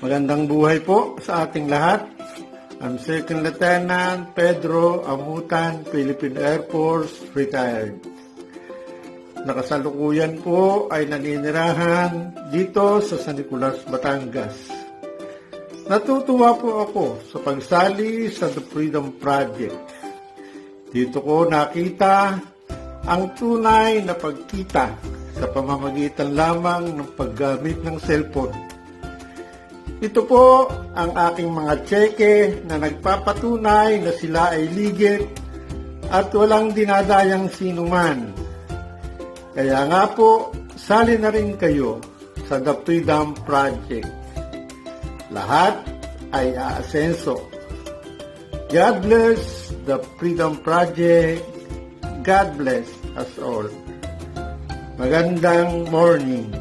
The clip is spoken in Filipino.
Magandang buhay po sa ating lahat. I'm Second Lieutenant Pedro Amutan, Philippine Air Force, retired. Nakasalukuyan po ay naninirahan dito sa San Nicolas, Batangas. Natutuwa po ako sa pagsali sa The Freedom Project. Dito ko nakita ang tunay na pagkita sa pamamagitan lamang ng paggamit ng cellphone. Ito po ang aking mga tseke na nagpapatunay na sila ay ligit at walang dinadayang sinuman. Kaya nga po, sali na rin kayo sa The Freedom Project. Lahat ay aasenso. God bless the Freedom Project. God bless us all. Magandang morning.